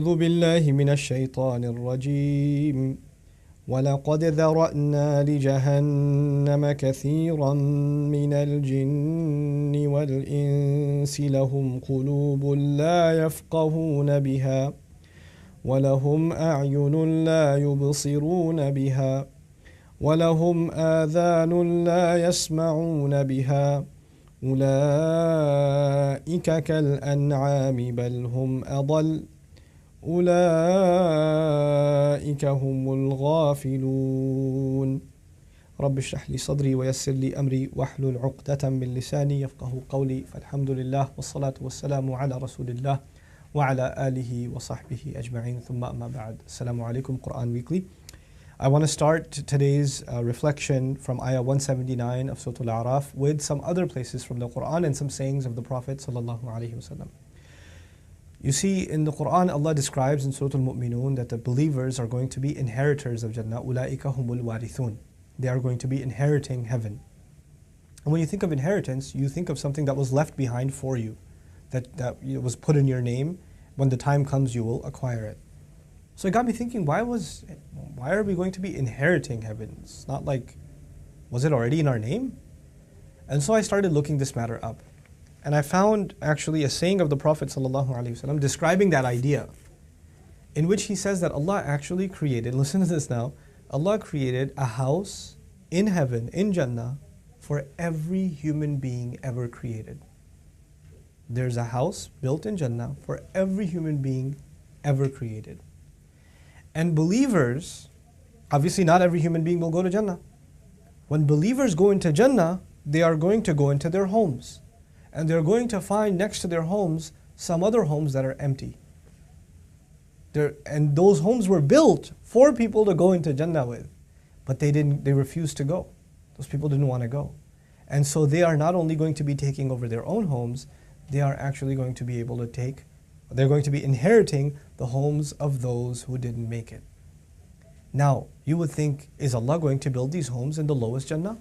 أعوذ بالله من الشيطان الرجيم ولقد ذرأنا لجهنم كثيرا من الجن والإنس لهم قلوب لا يفقهون بها ولهم أعين لا يبصرون بها ولهم آذان لا يسمعون بها أولئك كالأنعام بل هم أضل أولئك هم الغافلون رب اشرح لي صدري ويسر لي أمري واحلل عقدة من لساني يفقه قولي فالحمد لله والصلاة والسلام على رسول الله وعلى آله وصحبه أجمعين ثم أما بعد السلام عليكم Quran Weekly. I want to start today's reflection from Ayah 179 of Surah Al-A'raf with some other places from the Quran and some sayings of the Prophet sallallahu alaihi wasallam. You see, in the Quran, Allah describes in Surah Al-Mu'minun that the believers are going to be inheritors of Jannah. Ulaika humul warithun. They are going to be inheriting heaven. And when you think of inheritance, you think of something that was left behind for you, that was put in your name. When the time comes, you will acquire it. So it got me thinking, why are we going to be inheriting heaven? It's not like, was it already in our name? And so I started looking this matter up. And I found actually a saying of the Prophet ﷺ describing that idea, in which he says that Allah actually created, listen to this now, Allah created a house in heaven, in Jannah, for every human being ever created. There's a house built in Jannah for every human being ever created. And believers, obviously not every human being will go to Jannah. When believers go into Jannah, they are going to go into their homes. And they're going to find next to their homes some other homes that are empty. And those homes were built for people to go into Jannah with. But they refused to go. Those people didn't want to go. And so they are not only going to be taking over their own homes, they are actually going to be able to they're going to be inheriting the homes of those who didn't make it. Now, you would think, is Allah going to build these homes in the lowest Jannah?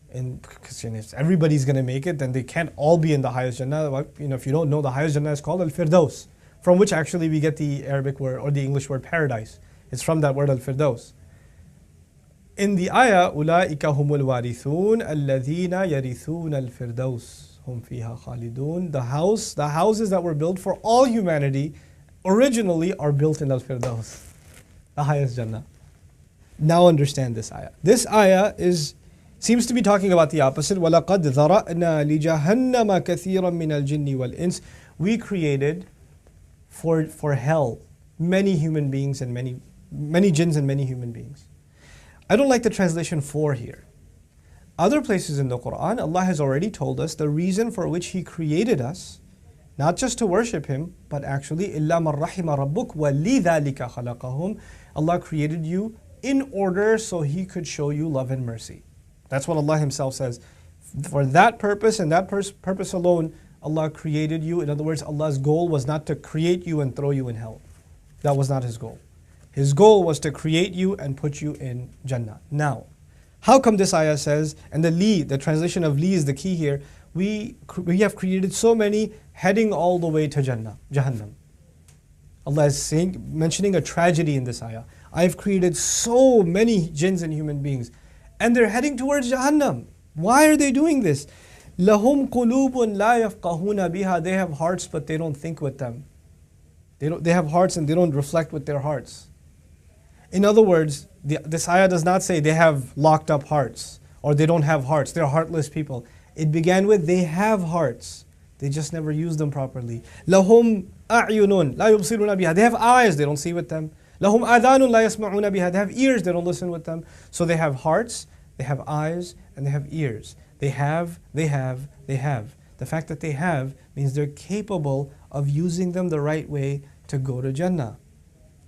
Because if everybody's going to make it, then they can't all be in the highest Jannah. If you don't know, the highest Jannah is called Al-Firdaus, from which actually we get the Arabic word or the English word paradise. It's from that word Al-Firdaus. In the ayah, أُولَٰئِكَ هُمُ الْوَارِثُونَ الَّذِينَ يَرِثُونَ الْفِرْدَوْسِ هُمْ فِيهَا خَالِدُونَ. The houses that were built for all humanity originally are built in Al-Firdaus, the highest Jannah. Now understand this ayah. This ayah seems to be talking about the opposite. وَلَقَدْ ذَرَأْنَا لِجَهَنَّمَ كَثِيرًا مِنَ الْجِنِّ وَالْإِنسِ. We created for hell many human beings and many jinns and many human beings. I don't like the translation for here. Other places in the Quran, Allah has already told us the reason for which He created us, not just to worship Him, but actually إِلَّا مَنْ رَحِمَ رَبُّكَ وَلِذَلِكَ خَلَقَهُمْ. Allah created you in order so He could show you love and mercy. That's what Allah Himself says. For that purpose and that purpose alone, Allah created you. In other words, Allah's goal was not to create you and throw you in hell. That was not His goal. His goal was to create you and put you in Jannah. Now, how come this ayah says, and the translation of li is the key here, we have created so many heading all the way to Jahannam. Allah is mentioning a tragedy in this ayah. I've created so many jinns and human beings, and they're heading towards Jahannam. Why are they doing this? لَهُمْ قُلُوبٌ لَا يَفْقَهُونَ بِهَا. They have hearts, but they don't think with them. They have hearts and they don't reflect with their hearts. In other words, this ayah does not say they have locked up hearts or they don't have hearts. They're heartless people. It began with they have hearts. They just never use them properly. لَهُمْ أَعْيُنٌ لَا يُبْصِرُونَ بِهَا. They have eyes, they don't see with them. لَهُمْ آذَانٌ لَا يَسْمَعُونَ بِهَا. They have ears, they don't listen with them. So they have hearts, they have eyes, and they have ears. They have. The fact that they have means they're capable of using them the right way to go to Jannah.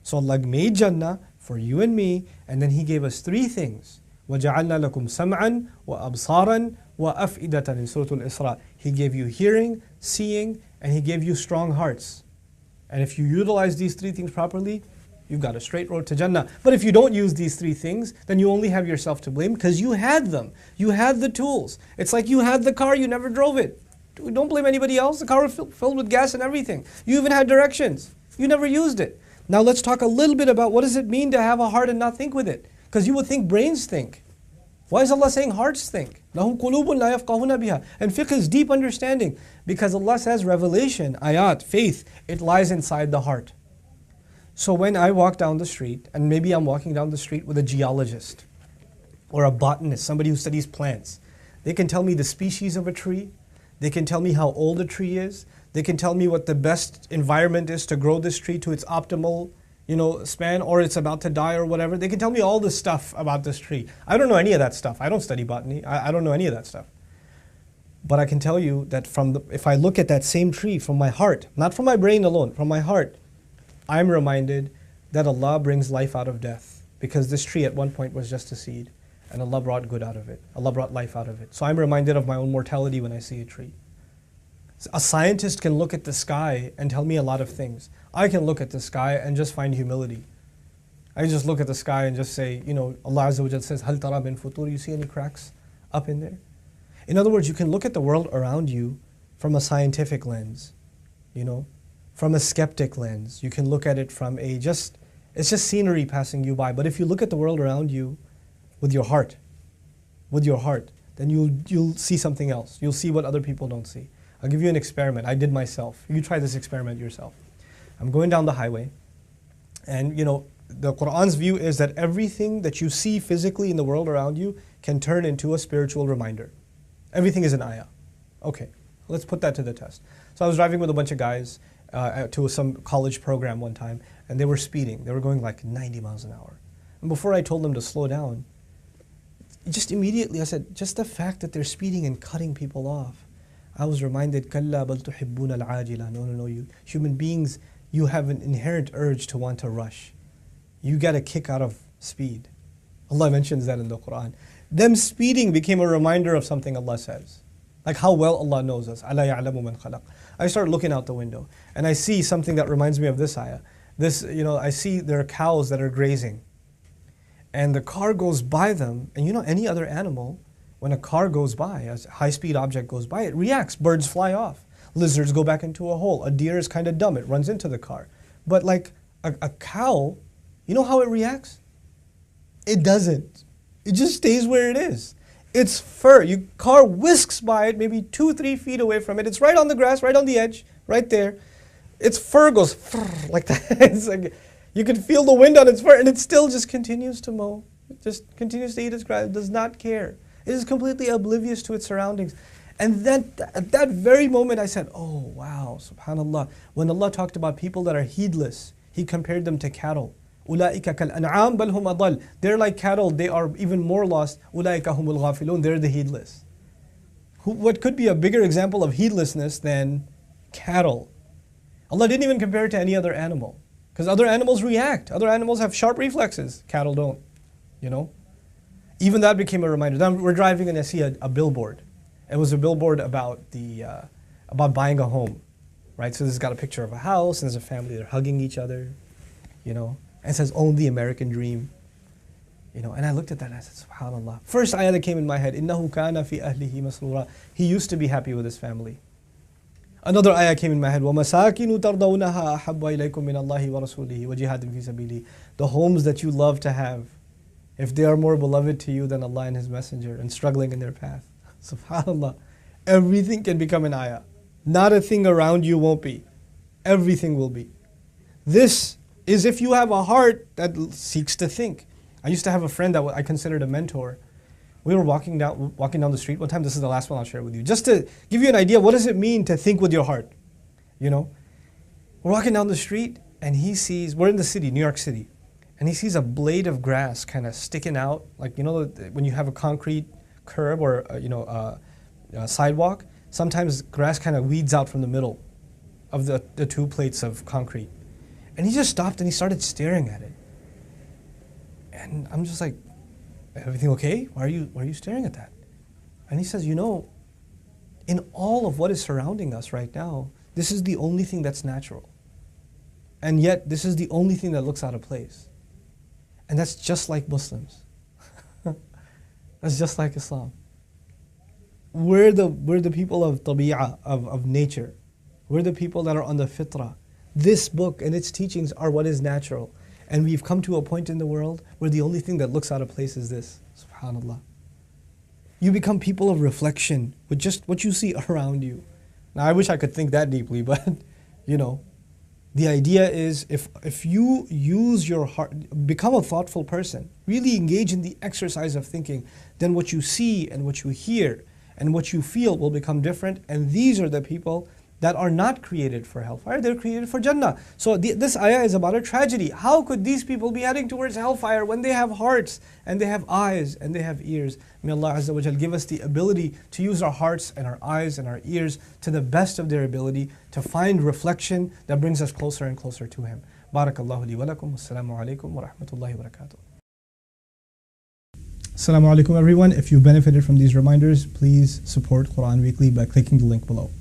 So Allah made Jannah for you and me, and then He gave us three things. وَجَعَلْنَا لَكُمْ سَمْعًا وَأَبْصَارًا وَأَفْئِدَةً in Surah Al-Isra. He gave you hearing, seeing, and He gave you strong hearts. And if you utilize these three things properly, you've got a straight road to Jannah. But if you don't use these three things, then you only have yourself to blame because you had them. You had the tools. It's like you had the car, you never drove it. Don't blame anybody else. The car was filled with gas and everything. You even had directions. You never used it. Now let's talk a little bit about what does it mean to have a heart and not think with it. Because you would think brains think. Why is Allah saying hearts think? لَهُمْ قُلُوبٌ لَا يَفْقَهُونَ بِهَا. And fiqh is deep understanding. Because Allah says revelation, ayat, faith, it lies inside the heart. So when I walk down the street, and maybe I'm walking down the street with a geologist, or a botanist, somebody who studies plants, they can tell me the species of a tree, they can tell me how old a tree is, they can tell me what the best environment is to grow this tree to its optimal, span, or it's about to die or whatever. They can tell me all this stuff about this tree. I don't know any of that stuff. I don't study botany. I don't know any of that stuff. But I can tell you that if I look at that same tree from my heart, not from my brain alone, from my heart, I'm reminded that Allah brings life out of death. Because this tree at one point was just a seed. And Allah brought good out of it. Allah brought life out of it. So I'm reminded of my own mortality when I see a tree. A scientist can look at the sky and tell me a lot of things. I can look at the sky and just find humility. I just look at the sky and just say, Allah Azza wa Jal says, "Hal tara min futur?" You see any cracks up in there? In other words, you can look at the world around you from a scientific lens, from a skeptic lens. You can look at it from it's just scenery passing you by. But if you look at the world around you with your heart, then you'll see something else. You'll see what other people don't see. I'll give you an experiment. I did myself. You try this experiment yourself. I'm going down the highway, and the Quran's view is that everything that you see physically in the world around you can turn into a spiritual reminder. Everything is an ayah. Okay, let's put that to the test. So I was driving with a bunch of guys to some college program one time, and they were speeding. They were going like 90 miles an hour. And before I told them to slow down, just immediately I said, just the fact that they're speeding and cutting people off, I was reminded, كَلَّا بَلْ تُحِبُّونَ الْعَاجِلَةَ. No, you human beings, you have an inherent urge to want to rush. You get a kick out of speed. Allah mentions that in the Quran. Them speeding became a reminder of something Allah says. Like how well Allah knows us. أَلَا يَعْلَمُ مَنْ خَلَقَ. I start looking out the window and I see something that reminds me of this ayah. I see there are cows that are grazing. And the car goes by them, and any other animal, when a car goes by, a high-speed object goes by, it reacts. Birds fly off. Lizards go back into a hole. A deer is kind of dumb. It runs into the car. But like a cow, you know how it reacts? It doesn't. It just stays where it is. Its fur, your car whisks by it, maybe 2-3 feet away from it. It's right on the grass, right on the edge, right there. Its fur goes like that. It's like, you can feel the wind on its fur, and it still just continues to mow. It just continues to eat its grass. It does not care. It is completely oblivious to its surroundings. And then at that very moment I said, oh wow, subhanallah. When Allah talked about people that are heedless, He compared them to cattle. أُولَٰئِكَ كَالْأَنْعَامِ بَلْ هُمْ أَضَلُّ. They're like cattle, they are even more lost. أُولَٰئِكَ هُمُ الْغَافِلُونَ. They're the heedless. What could be a bigger example of heedlessness than cattle? Allah didn't even compare it to any other animal. Because other animals react. Other animals have sharp reflexes. Cattle don't. Even that became a reminder. Then we're driving and I see a billboard. It was a billboard about about buying a home, right? So this has got a picture of a house and there's a family. They're hugging each other, and it says, "Own the American dream." And I looked at that and I said, "Subhanallah." First ayah that came in my head, "Innahu kana fi ahlihi masrura." He used to be happy with his family. Another ayah came in my head, وَمَسَاكِنُ تَرْضَوْنَهَا أَحَبَّ إِلَيْكُم مِّنَ اللَّهِ وَرَسُولِهِ وَجِهَادٍ فِي سَبِيلِهِ. The homes that you love to have, if they are more beloved to you than Allah and His Messenger, and struggling in their path. SubhanAllah. Everything can become an ayah. Not a thing around you won't be. Everything will be. This is if you have a heart that seeks to think. I used to have a friend that I considered a mentor. We were walking down the street one time. This is the last one I'll share with you. Just to give you an idea, what does it mean to think with your heart? We're walking down the street and he sees, we're in the city, New York City, and he sees a blade of grass kind of sticking out, like when you have a concrete curb or a sidewalk, sometimes grass kind of weeds out from the middle of the two plates of concrete. And he just stopped and he started staring at it. And I'm just like, everything okay? Why are you staring at that? And he says, in all of what is surrounding us right now, this is the only thing that's natural. And yet, this is the only thing that looks out of place. And that's just like Muslims. That's just like Islam. We're the people of tabi'ah, of nature. We're the people that are on the fitrah. This book and its teachings are what is natural. And we've come to a point in the world where the only thing that looks out of place is this. SubhanAllah. You become people of reflection with just what you see around you. Now, I wish I could think that deeply, but the idea is if you use your heart, become a thoughtful person, really engage in the exercise of thinking, then what you see and what you hear and what you feel will become different. And these are the people that are not created for hellfire, they're created for Jannah. So this ayah is about a tragedy. How could these people be heading towards hellfire when they have hearts and they have eyes and they have ears? May Allah Azza wa Jal give us the ability to use our hearts and our eyes and our ears to the best of their ability to find reflection that brings us closer and closer to Him. Barakallahu li wa lakum. Assalamu alaikum wa rahmatullahi wa barakatuh. Assalamu alaikum everyone. If you benefited from these reminders, please support Quran Weekly by clicking the link below.